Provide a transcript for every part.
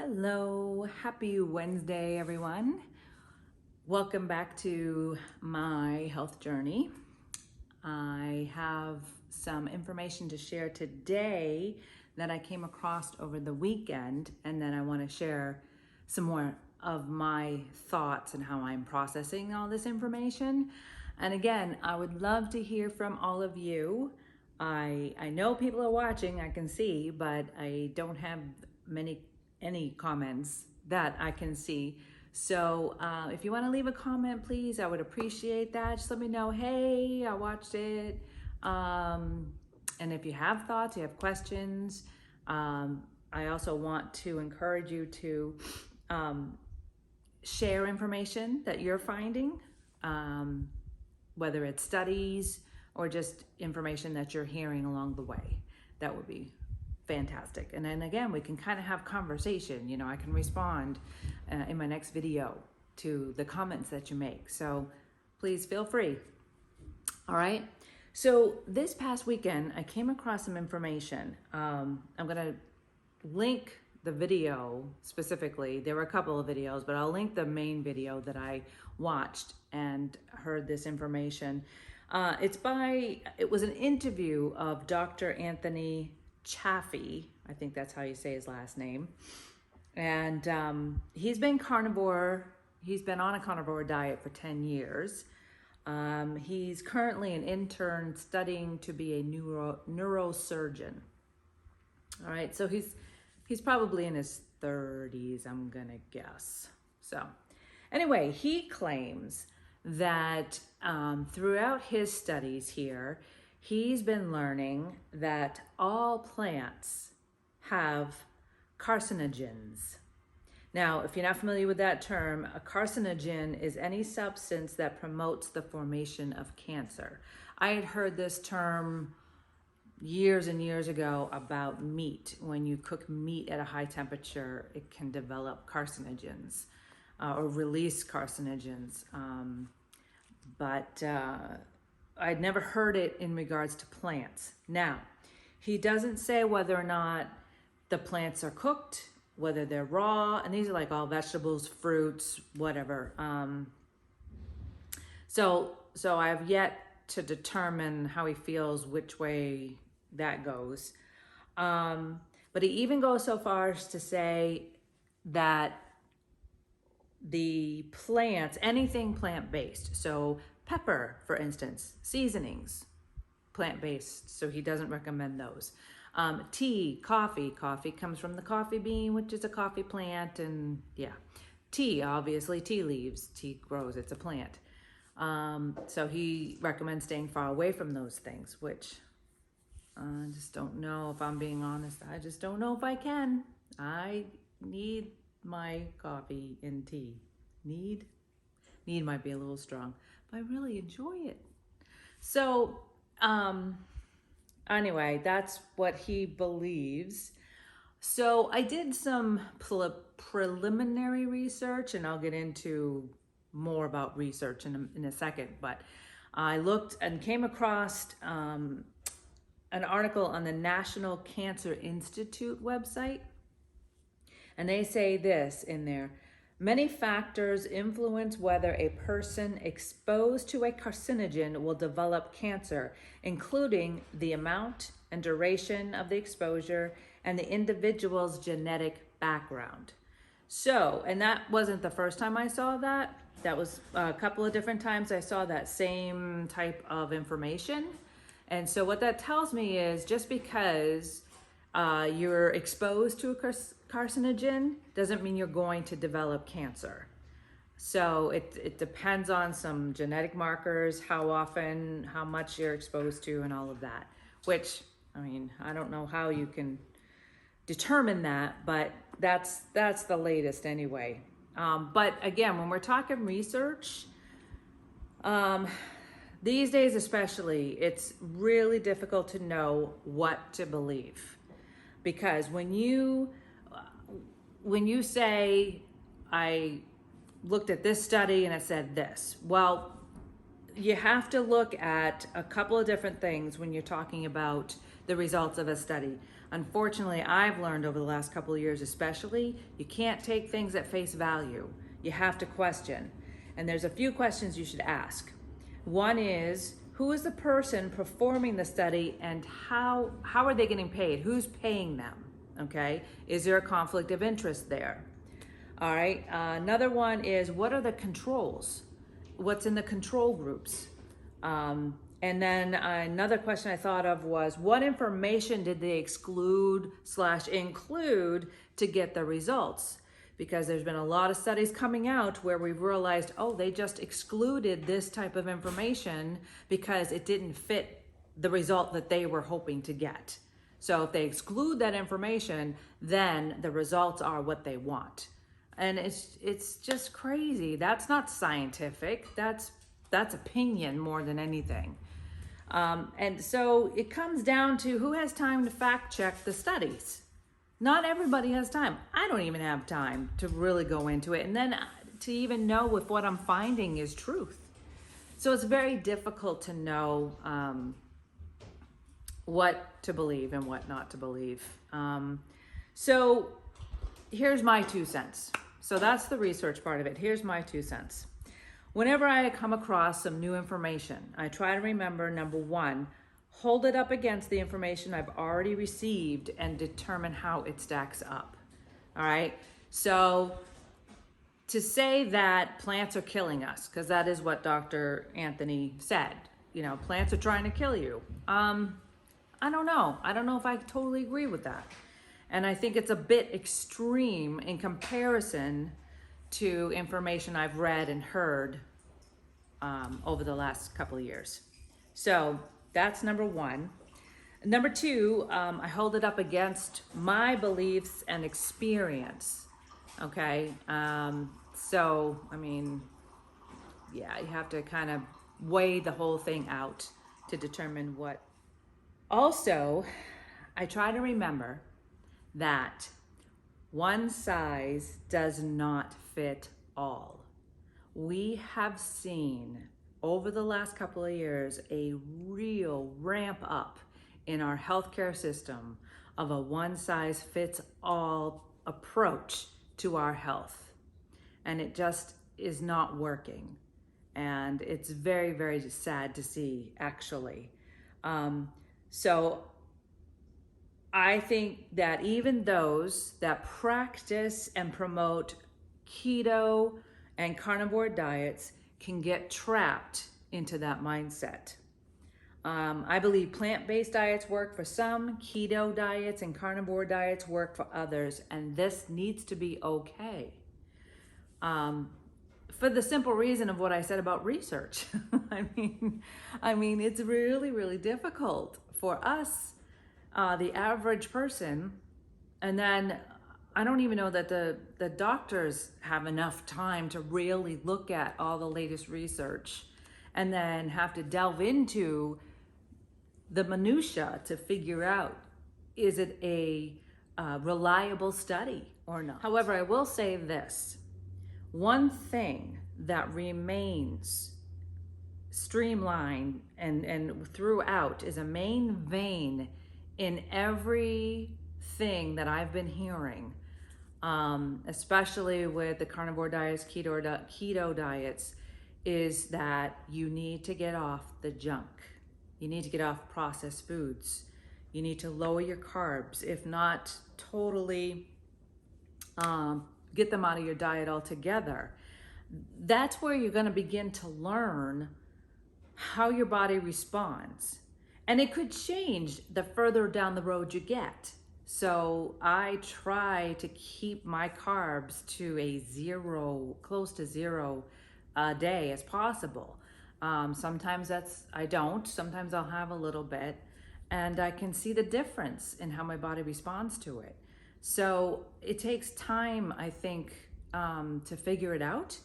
Hello, happy Wednesday, everyone. Welcome back to my health journey. I have some information to share today that I came across over the weekend, and then I want to share some more of my thoughts and how I'm processing all this information. And again, I would love to hear from all of you. I know people are watching, I can see, but I don't have any comments that I can see. So if you want to leave a comment, please, I would appreciate that. Just let me know, hey, I watched it. And if you have thoughts, you have questions, I also want to encourage you to share information that you're finding, whether it's studies or just information that you're hearing along the way. That would be fantastic. And then again, we can kind of have conversation. You know, I can respond in my next video to the comments that you make. So please feel free. All right. So this past weekend, I came across some information. I'm going to link the video specifically. There were a couple of videos, but I'll link the main video that I watched and heard this information. It was an interview of Dr. Anthony Chaffee, I think that's how you say his last name. And he's been on a carnivore diet for 10 years. He's currently an intern studying to be a neurosurgeon. All right, so he's probably in his 30s, I'm gonna guess. So anyway, he claims that throughout his studies here, he's been learning that all plants have carcinogens. Now, if you're not familiar with that term, a carcinogen is any substance that promotes the formation of cancer. I had heard this term years and years ago about meat. When you cook meat at a high temperature, it can develop carcinogens or release carcinogens. But I'd never heard it in regards to plants. Now, he doesn't say whether or not the plants are cooked, whether they're raw, and these are like all vegetables, fruits, whatever. So I have yet to determine how he feels, which way that goes. But he even goes so far as to say that the plants, anything plant-based, so pepper, for instance, seasonings, plant-based, so he doesn't recommend those. Tea, coffee comes from the coffee bean, which is a coffee plant, and yeah. Tea, obviously, tea leaves, tea grows, it's a plant. So he recommends staying far away from those things, which I just don't know, if I'm being honest, I just don't know if I can. I need my coffee and tea. Need might be a little strong, but I really enjoy it. So anyway, that's what he believes. So I did some preliminary research, and I'll get into more about research in a second, but I looked and came across an article on the National Cancer Institute website. And they say this in there: many factors influence whether a person exposed to a carcinogen will develop cancer, including the amount and duration of the exposure and the individual's genetic background. So, and that wasn't the first time I saw that. That was a couple of different times I saw that same type of information. And so what that tells me is just because you're exposed to a carcinogen doesn't mean you're going to develop cancer. So it depends on some genetic markers, how often, how much you're exposed to, and all of that, which, I mean, I don't know how you can determine that, but that's the latest anyway. But again, when we're talking research, these days especially, it's really difficult to know what to believe. Because when you say, I looked at this study and it said this, well, you have to look at a couple of different things when you're talking about the results of a study. Unfortunately, I've learned over the last couple of years especially, you can't take things at face value. You have to question. And there's a few questions you should ask. One is, who is the person performing the study and how are they getting paid? Who's paying them? Okay, is there a conflict of interest there? All right, another one is, what are the controls? What's in the control groups? And then another question I thought of was, what information did they exclude/include to get the results? Because there's been a lot of studies coming out where we've realized, oh, they just excluded this type of information because it didn't fit the result that they were hoping to get. So if they exclude that information, then the results are what they want. And it's just crazy. That's not scientific. That's opinion more than anything. And so it comes down to who has time to fact check the studies. Not everybody has time. I don't even have time to really go into it and then to even know if what I'm finding is truth. So it's very difficult to know what to believe and what not to believe. So here's my 2 cents. So that's the research part of it. Here's my 2 cents. Whenever I come across some new information, I try to remember, number one, hold it up against the information I've already received and determine how it stacks up. All right. So to say that plants are killing us, because that is what Dr. Anthony said, you know, plants are trying to kill you. I don't know. I don't know if I totally agree with that. And I think it's a bit extreme in comparison to information I've read and heard over the last couple of years. So that's number one. Number two, I hold it up against my beliefs and experience. Okay. So, I mean, yeah, you have to kind of weigh the whole thing out to determine what. Also, I try to remember that one size does not fit all. We have seen over the last couple of years a real ramp up in our healthcare system of a one size fits all approach to our health. And it just is not working. And it's very, very sad to see, actually. So I think that even those that practice and promote keto and carnivore diets can get trapped into that mindset. I believe plant-based diets work for some, keto diets and carnivore diets work for others, and this needs to be okay. For the simple reason of what I said about research. I mean, it's really, really difficult for us, the average person, and then I don't even know that the doctors have enough time to really look at all the latest research and then have to delve into the minutia to figure out, is it a reliable study or not? However, I will say this. One thing that remains streamlined and throughout is a main vein in everything that I've been hearing, especially with the carnivore diets, keto diets, is that you need to get off the junk. You need to get off processed foods. You need to lower your carbs, if not totally get them out of your diet altogether. That's where you're going to begin to learn how your body responds. And it could change the further down the road you get. So I try to keep my carbs to a zero, close to zero a day as possible. Sometimes I don't, sometimes I'll have a little bit, and I can see the difference in how my body responds to it. So it takes time, I think, to figure it out.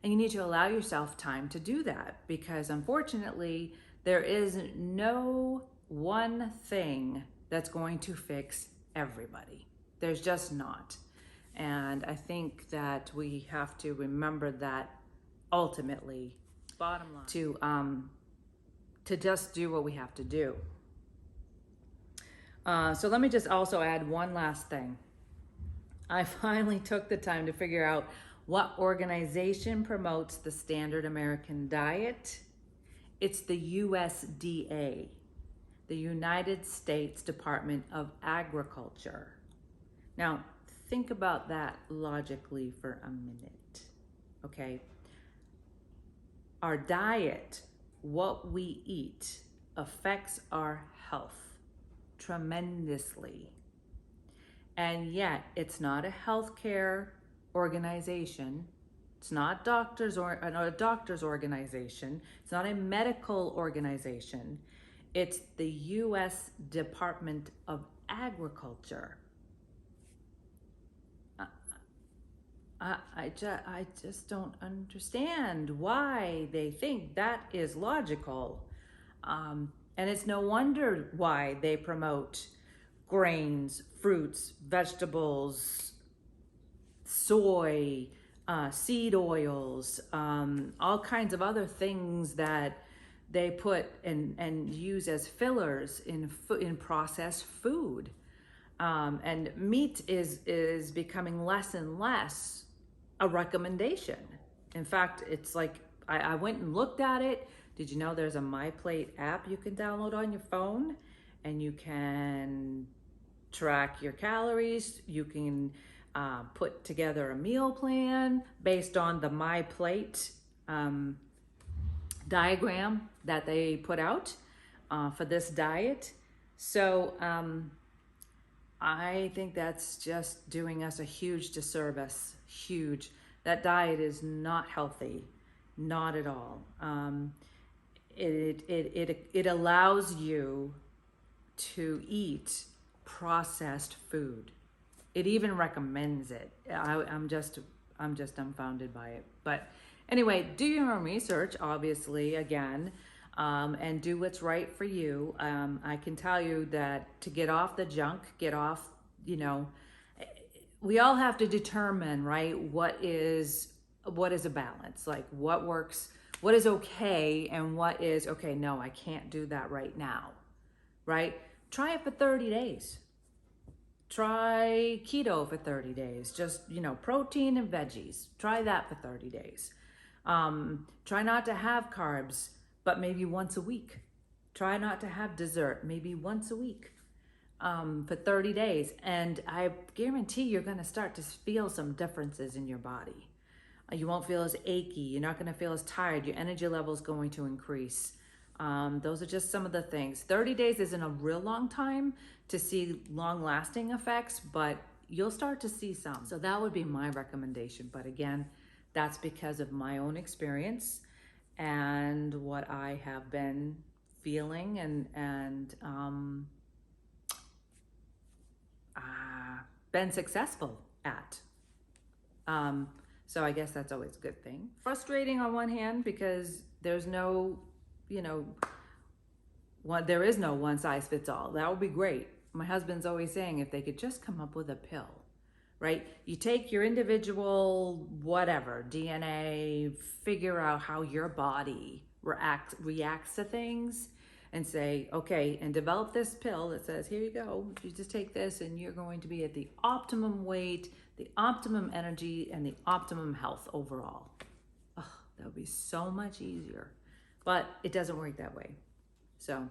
And you need to allow yourself time to do that, because unfortunately, there is no one thing that's going to fix everybody. There's just not. And I think that we have to remember that ultimately, bottom line, to just do what we have to do. So let me just also add one last thing. I finally took the time to figure out what organization promotes the standard American diet. It's the USDA, the United States Department of Agriculture. Now, think about that logically for a minute, okay? Our diet, what we eat, affects our health tremendously. And yet, it's not a healthcare organization. It's not a doctor's organization. It's not a medical organization. It's the U.S. Department of Agriculture. I just don't understand why they think that is logical. And it's no wonder why they promote grains, fruits, vegetables, soy, seed oils, all kinds of other things that they put and use as fillers in processed food. And meat is becoming less and less a recommendation. In fact, it's like, I went and looked at it. Did you know there's a MyPlate app you can download on your phone, and you can track your calories. You can put together a meal plan based on the MyPlate diagram that they put out for this diet. So I think that's just doing us a huge disservice. Huge. That diet is not healthy, not at all. It allows you to eat processed food. It even recommends it. I'm just dumbfounded by it. But anyway, do your own research, obviously, again, and do what's right for you. I can tell you that to get off the junk, get off, we all have to determine, right, what is a balance, like what works, what is okay, and what is, okay, no, I can't do that right now, right? Try it for 30 days. Try keto for 30 days, just, protein and veggies. Try that for 30 days. Try not to have carbs, but maybe once a week. Try not to have dessert, maybe once a week. For 30 days. And I guarantee you're going to start to feel some differences in your body. You won't feel as achy. You're not going to feel as tired. Your energy level is going to increase. Those are just some of the things. 30 days isn't a real long time to see long-lasting effects, but you'll start to see some. So that would be my recommendation. But again, that's because of my own experience and what I have been feeling and been successful at. So I guess that's always a good thing. Frustrating on one hand because there's no, there is no one size fits all. That would be great. My husband's always saying if they could just come up with a pill, right? You take your individual, whatever, DNA, figure out how your body reacts to things, and say, okay, and develop this pill that says, here you go, you just take this and you're going to be at the optimum weight, the optimum energy, and the optimum health overall. Oh, that would be so much easier. But it doesn't work that way. So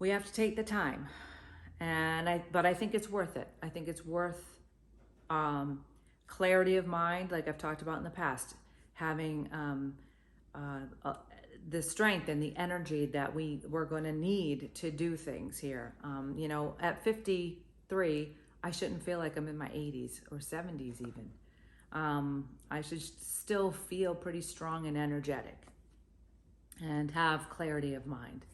we have to take the time. But I think it's worth it. I think it's worth clarity of mind, like I've talked about in the past, having the strength and the energy that we're going to need to do things here. At 53, I shouldn't feel like I'm in my 80s or 70s even. I should still feel pretty strong and energetic and have clarity of mind.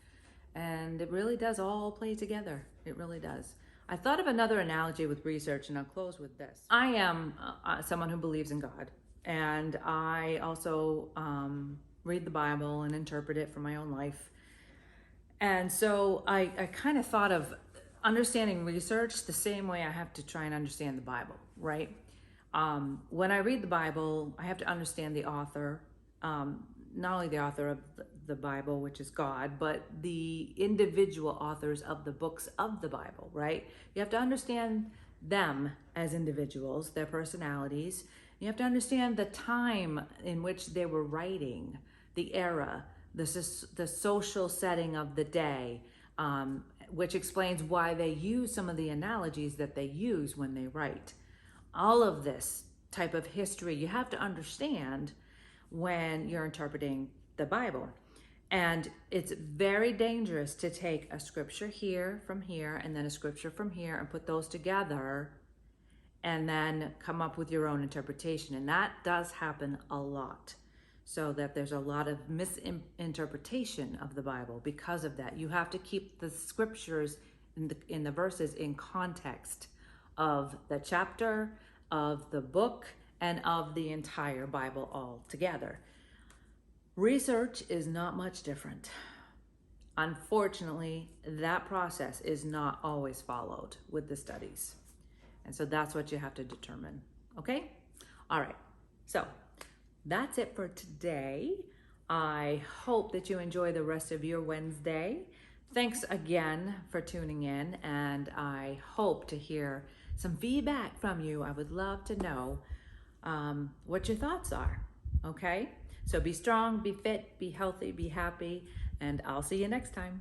And it really does all play together. It really does. I thought of another analogy with research, and I'll close with this. I am someone who believes in God, and I also read the Bible and interpret it for my own life. And so I kind of thought of understanding research the same way I have to try and understand the Bible, right? When I read the Bible, I have to understand the author, not only the author of the Bible, which is God, but the individual authors of the books of the Bible, right? You have to understand them as individuals, their personalities. You have to understand the time in which they were writing, the era, the social setting of the day, which explains why they use some of the analogies that they use when they write. All of this type of history you have to understand when you're interpreting the Bible. And it's very dangerous to take a scripture from here, and then a scripture from here and put those together and then come up with your own interpretation. And that does happen a lot. So that there's a lot of misinterpretation of the Bible because of that. You have to keep the scriptures in the verses in context of the chapter, of the book, and of the entire Bible all together. Research is not much different. Unfortunately, that process is not always followed with the studies. And so that's what you have to determine. Okay? All right. So that's it for today. I hope that you enjoy the rest of your Wednesday. Thanks again for tuning in, and I hope to hear some feedback from you. I would love to know what your thoughts are. Okay? So be strong, be fit, be healthy, be happy, and I'll see you next time.